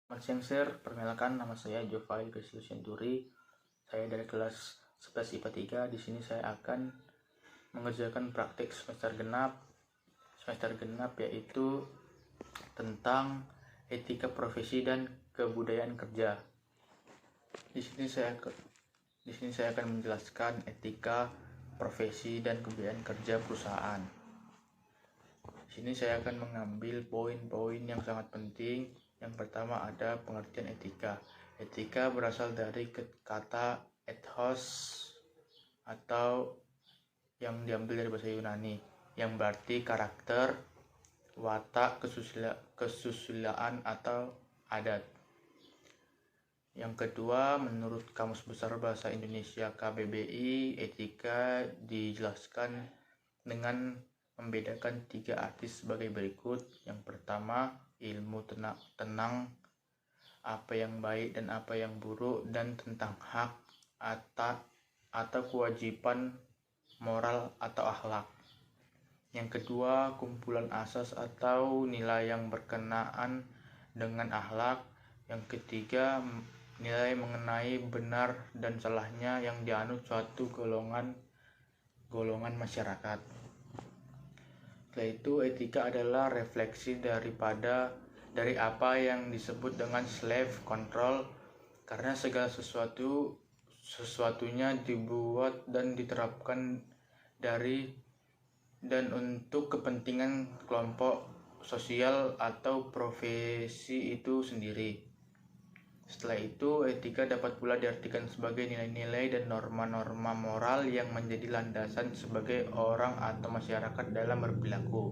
Selamat siang, Sir. Perkenalkan, nama saya Jovai Krislusenturi. Saya dari kelas 11 IPA 3. Di sini saya akan mengerjakan praktik semester genap. Semester genap yaitu tentang etika profesi dan kebudayaan kerja. Di sini saya akan menjelaskan etika profesi dan kebudayaan kerja perusahaan. Di sini saya akan mengambil poin-poin yang sangat penting. Yang pertama ada pengertian etika. Etika berasal dari kata ethos atau yang diambil dari bahasa Yunani, yang berarti karakter, watak, kesusilaan atau adat. Yang kedua, menurut Kamus Besar Bahasa Indonesia KBBI, etika dijelaskan dengan membedakan 3 arti sebagai berikut. Yang pertama, ilmu tenang, apa yang baik dan apa yang buruk, dan tentang hak atau kewajiban moral atau akhlak. Yang kedua, kumpulan asas atau nilai yang berkenaan dengan akhlak. Yang ketiga, nilai mengenai benar dan salahnya yang dianut suatu golongan masyarakat. Setelah itu, etika adalah refleksi dari apa yang disebut dengan slave control, karena segala sesuatunya dibuat dan diterapkan dari dan untuk kepentingan kelompok sosial atau profesi itu sendiri. Setelah itu, etika dapat pula diartikan sebagai nilai-nilai dan norma-norma moral yang menjadi landasan sebagai orang atau masyarakat dalam berperilaku.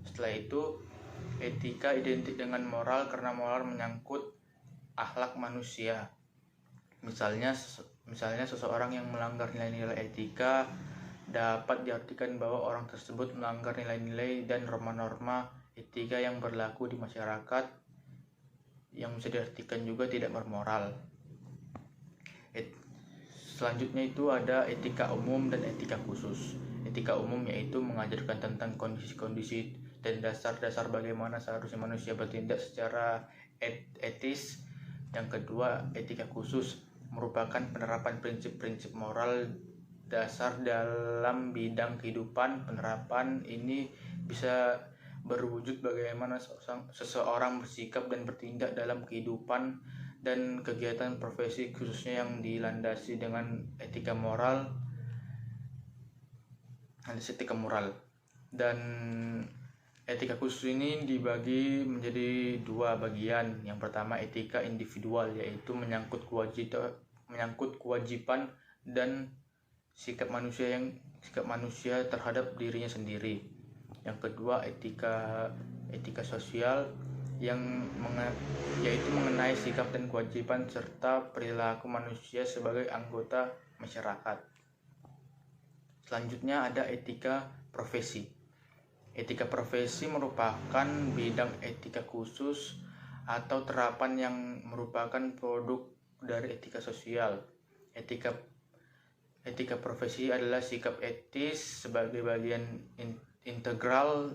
Setelah itu, etika identik dengan moral karena moral menyangkut akhlak manusia. Misalnya seseorang yang melanggar nilai-nilai etika dapat diartikan bahwa orang tersebut melanggar nilai-nilai dan norma-norma etika yang berlaku di masyarakat, yang bisa diartikan juga tidak bermoral. Selanjutnya itu ada etika umum dan etika khusus. Etika umum yaitu mengajarkan tentang kondisi-kondisi dan dasar-dasar bagaimana seharusnya manusia bertindak secara etis. Yang kedua, etika khusus merupakan penerapan prinsip-prinsip moral dasar dalam bidang kehidupan. Penerapan ini bisa berwujud bagaimana seseorang bersikap dan bertindak dalam kehidupan dan kegiatan profesi, khususnya yang dilandasi dengan etika moral. Dan etika khusus ini dibagi menjadi 2 bagian. Yang pertama, etika individual, yaitu menyangkut kewajiban dan sikap manusia terhadap dirinya sendiri. Yang kedua, etika sosial yaitu mengenai sikap dan kewajiban serta perilaku manusia sebagai anggota masyarakat. Selanjutnya ada etika profesi. Etika profesi merupakan bidang etika khusus atau terapan yang merupakan produk dari etika sosial. Etika profesi adalah sikap etis sebagai bagian integral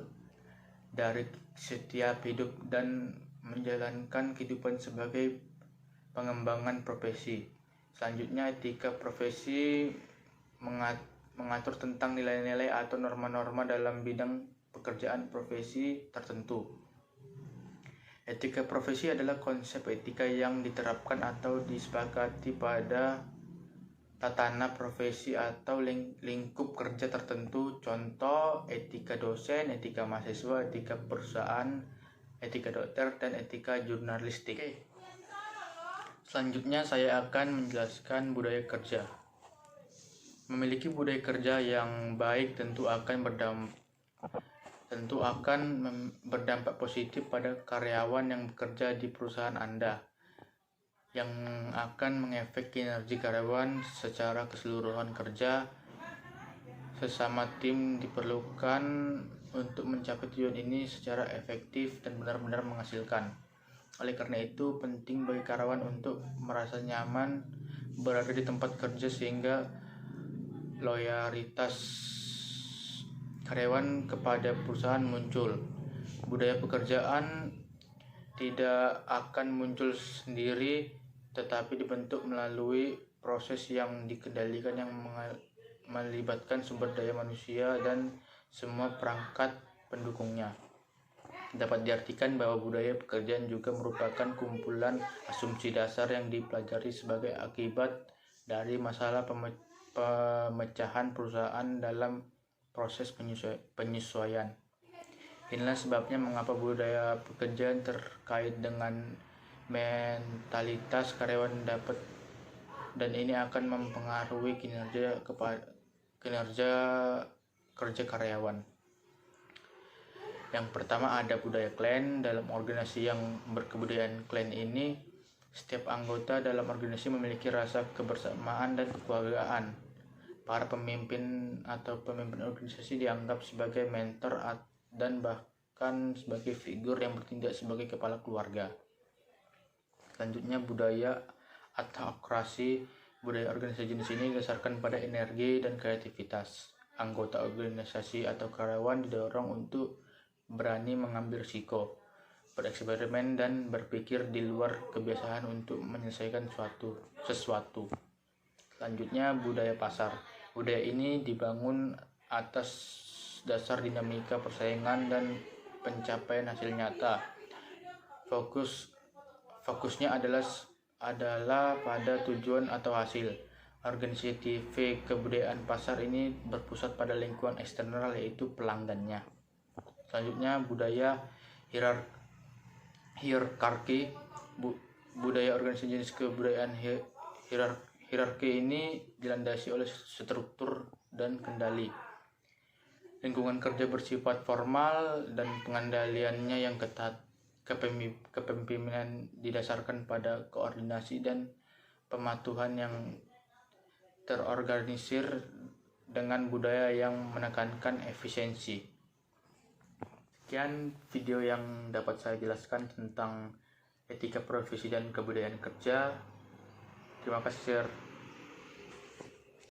dari setiap hidup dan menjalankan kehidupan sebagai pengembangan profesi. Selanjutnya, etika profesi mengatur tentang nilai-nilai atau norma-norma dalam bidang pekerjaan profesi tertentu. Etika profesi adalah konsep etika yang diterapkan atau disepakati pada tatanan profesi atau lingkup kerja tertentu. Contoh, etika dosen, etika mahasiswa, etika perusahaan, etika dokter, dan etika jurnalistik. Selanjutnya saya akan menjelaskan budaya kerja. Memiliki budaya kerja yang baik tentu akan berdampak positif pada karyawan yang bekerja di perusahaan Anda, yang akan mengefek kinerja karyawan secara keseluruhan. Kerja sesama tim diperlukan untuk mencapai tujuan ini secara efektif dan benar-benar menghasilkan. Oleh karena itu, penting bagi karyawan untuk merasa nyaman berada di tempat kerja sehingga loyalitas karyawan kepada perusahaan muncul. Budaya pekerjaan tidak akan muncul sendiri, tetapi dibentuk melalui proses yang dikendalikan yang melibatkan sumber daya manusia dan semua perangkat pendukungnya. Dapat diartikan bahwa budaya pekerjaan juga merupakan kumpulan asumsi dasar yang dipelajari sebagai akibat dari masalah pemecahan perusahaan dalam proses penyesuaian. Inilah sebabnya mengapa budaya pekerjaan terkait dengan mentalitas karyawan dan ini akan mempengaruhi kinerja kerja karyawan. Yang pertama ada budaya klan. Dalam organisasi yang berkebudayaan klan ini, setiap anggota dalam organisasi memiliki rasa kebersamaan dan kekeluargaan. Para pemimpin atau pemimpin organisasi dianggap sebagai mentor dan bahkan sebagai figur yang bertindak sebagai kepala keluarga. Selanjutnya budaya autokrasi. Budaya organisasi jenis ini didasarkan pada energi dan kreativitas. Anggota organisasi atau karyawan didorong untuk berani mengambil risiko, bereksperimen dan berpikir di luar kebiasaan untuk menyelesaikan sesuatu. Selanjutnya budaya pasar. Budaya ini dibangun atas dasar dinamika persaingan dan pencapaian hasil nyata. Fokusnya adalah pada tujuan atau hasil. Organisasi kebudayaan pasar ini berpusat pada lingkungan eksternal, yaitu pelanggannya. Selanjutnya budaya hierarki. Budaya organisasi jenis kebudayaan hierarki ini dilandasi oleh struktur dan kendali. Lingkungan kerja bersifat formal dan pengendaliannya yang ketat. Kepemimpinan didasarkan pada koordinasi dan pematuhan yang terorganisir dengan budaya yang menekankan efisiensi. Sekian video yang dapat saya jelaskan tentang etika profesi dan kebudayaan kerja. Terima kasih.